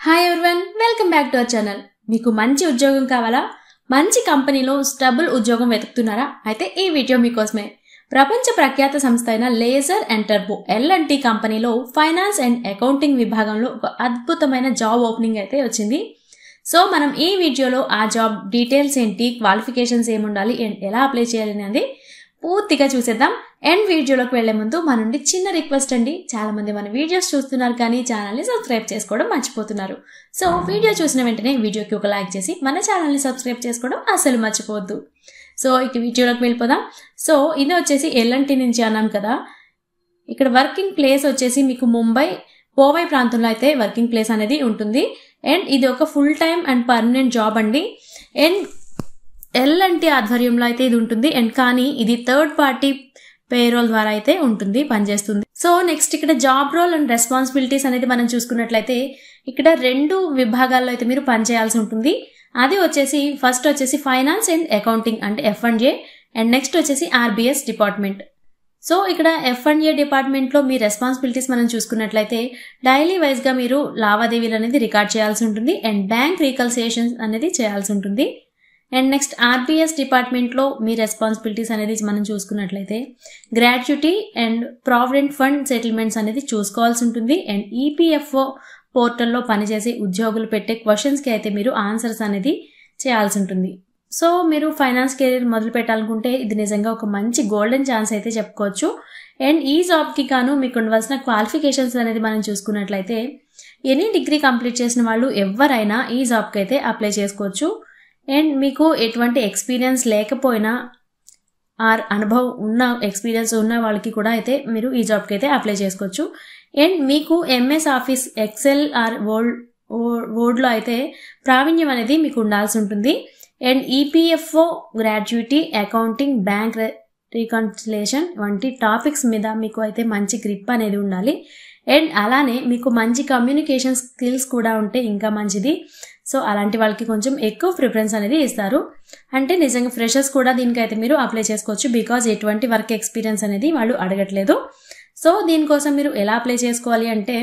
Hi everyone, welcome back to our channel. మీకు మంచి ఉద్యోగం కావాలా? మంచి కంపెనీలో స్టేబుల్ ఉద్యోగం వెతుకుతున్నారా? అయితే ఈ వీడియో మీకోసమే. ప్రపంచ ప్రఖ్యాత సంస్థ అయిన లేజర్ అండ్ టర్బో L&T కంపెనీలో ఫైనాన్స్ అండ్ అకౌంటింగ్ విభాగంలో ఒక అద్భుతమైన జాబ్ ఓపెనింగ్ అయితే వచ్చింది. సో మనం ఈ వీడియోలో ఆ జాబ్ డీటెయిల్స్ ఏంటి, క్వాలిఫికేషన్స్ ఏముండాలి అండ్ ఎలా అప్లై చేయాలి అనేది పూర్తిగా చూసేద్దాం. అండ్ వీడియోలోకి వెళ్లే ముందు మన నుండి చిన్న రిక్వెస్ట్ అండి. చాలా మంది మన వీడియోస్ చూస్తున్నారు కానీ ఛానల్ని సబ్స్క్రైబ్ చేసుకోవడం మర్చిపోతున్నారు. సో వీడియో చూసిన వెంటనే వీడియోకి ఒక లైక్ చేసి మన ఛానల్ని సబ్స్క్రైబ్ చేసుకోవడం అసలు మర్చిపోవద్దు. సో ఇక వీడియోలోకి వెళ్ళిపోదాం. సో ఇది వచ్చేసి L&T నుంచి అన్నాం కదా. ఇక్కడ వర్కింగ్ ప్లేస్ వచ్చేసి మీకు ముంబై పోవై ప్రాంతంలో అయితే వర్కింగ్ ప్లేస్ అనేది ఉంటుంది. అండ్ ఇది ఒక full time and permanent job అండి. అండ్ L&T ఆధ్వర్యంలో అయితే ఇది ఉంటుంది. అండ్ కానీ ఇది థర్డ్ పార్టీ పేరోల్ ద్వారా అయితే ఉంటుంది, పనిచేస్తుంది. సో నెక్స్ట్ ఇక్కడ జాబ్ రోల్ అండ్ రెస్పాన్సిబిలిటీస్ అనేది మనం చూసుకున్నట్లయితే ఇక్కడ 2 విభాగాల్లో అయితే మీరు పనిచేయాల్సి ఉంటుంది. అది వచ్చేసి ఫస్ట్ వచ్చేసి ఫైనాన్స్ అండ్ అకౌంటింగ్ అంటే F&A అండ్ నెక్స్ట్ వచ్చేసి RBS డిపార్ట్మెంట్. సో ఇక్కడ F&A డిపార్ట్మెంట్లో మీ రెస్పాన్సిబిలిటీస్ మనం చూసుకున్నట్లయితే డైలీ వైజ్గా మీరు లావాదేవీలు అనేది రికార్డ్ చేయాల్సి ఉంటుంది అండ్ బ్యాంక్ రీకన్సిలియేషన్స్ అనేది చేయాల్సి ఉంటుంది. అండ్ నెక్స్ట్ RBS డిపార్ట్మెంట్లో మీ రెస్పాన్సిబిలిటీస్ అనేది మనం చూసుకున్నట్లయితే gratuity and provident fund settlements అనేది చూసుకోవాల్సి ఉంటుంది. అండ్ EPFO పోర్టల్లో పనిచేసే ఉద్యోగులు పెట్టే క్వశ్చన్స్కి అయితే మీరు ఆన్సర్స్ అనేది చేయాల్సి ఉంటుంది. సో మీరు ఫైనాన్స్ కెరీర్ మొదలు పెట్టాలనుకుంటే ఇది నిజంగా ఒక మంచి గోల్డెన్ ఛాన్స్ అయితే చెప్పుకోవచ్చు. అండ్ ఈ జాబ్కి గాను మీకు ఉండవలసిన క్వాలిఫికేషన్స్ అనేది మనం చూసుకున్నట్లయితే ఎనీ డిగ్రీ కంప్లీట్ చేసిన వాళ్ళు ఎవరైనా ఈ జాబ్కి అయితే అప్లై చేసుకోవచ్చు. అండ్ మీకు ఎటువంటి ఎక్స్పీరియన్స్ లేకపోయినా ఆర్ అనుభవం ఉన్న ఎక్స్పీరియన్స్ ఉన్న వాళ్ళకి కూడా అయితే మీరు ఈ జాబ్కి అయితే అప్లై చేసుకోవచ్చు. అండ్ మీకు MS ఆఫీస్ ఎక్సెల్ ఆర్ వర్డ్లో అయితే ప్రావీణ్యం అనేది మీకు ఉండాల్సి ఉంటుంది. And EPFO gratuity accounting bank reconciliation వంటి టాపిక్స్ మీద మీకు అయితే మంచి గ్రిప్ అనేది ఉండాలి. అండ్ అలానే మీకు మంచి కమ్యూనికేషన్ స్కిల్స్ కూడా ఉంటే ఇంకా మంచిది. సో అలాంటి వాళ్ళకి కొంచెం ఎక్కువ ప్రిఫరెన్స్ అనేది ఇస్తారు. అంటే నిజంగా ఫ్రెషర్స్ కూడా దీనికైతే మీరు అప్లై చేసుకోవచ్చు, బికాజ్ ఎటువంటి వర్క్ ఎక్స్పీరియన్స్ అనేది వాళ్ళు అడగట్లేదు. సో దీనికోసం మీరు ఎలా అప్లై చేసుకోవాలి అంటే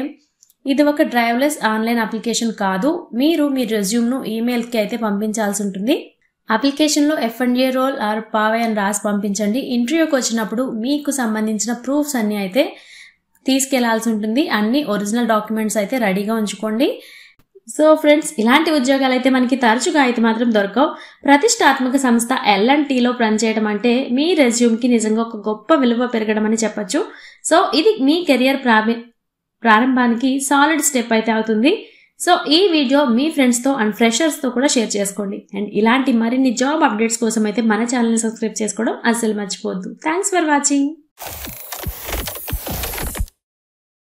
ఇది ఒక డ్రైవ్లెస్ ఆన్లైన్ అప్లికేషన్ కాదు. మీరు మీ రెజ్యూమ్ను ఈమెయిల్కి అయితే పంపించాల్సి ఉంటుంది. అప్లికేషన్లో F&A రోల్ ఆర్ పావై అని రాసి పంపించండి. ఇంటర్వ్యూకి వచ్చినప్పుడు మీకు సంబంధించిన ప్రూఫ్స్ అన్నీ అయితే తీసుకెళ్లాల్సి ఉంటుంది. అన్ని ఒరిజినల్ డాక్యుమెంట్స్ అయితే రెడీగా ఉంచుకోండి. సో ఫ్రెండ్స్, ఇలాంటి ఉద్యోగాలు అయితే మనకి తరచుగా అయితే మాత్రం దొరకవు. ప్రతిష్టాత్మక సంస్థ L&Tలో పనిచేయడం అంటే మీ రెజ్యూమ్కి నిజంగా ఒక గొప్ప విలువ పెరగడం అని చెప్పొచ్చు. సో ఇది మీ కెరియర్ ప్రారంభానికి సాలిడ్ స్టెప్ అయితే అవుతుంది. సో ఈ వీడియో మీ ఫ్రెండ్స్తో అండ్ ఫ్రెషర్స్తో కూడా షేర్ చేసుకోండి. అండ్ ఇలాంటి మరిన్ని జాబ్ అప్డేట్స్ కోసం అయితే మన ఛానల్ని సబ్స్క్రైబ్ చేసుకోవడం అస్సలు మర్చిపోవద్దు. Thanks for watching.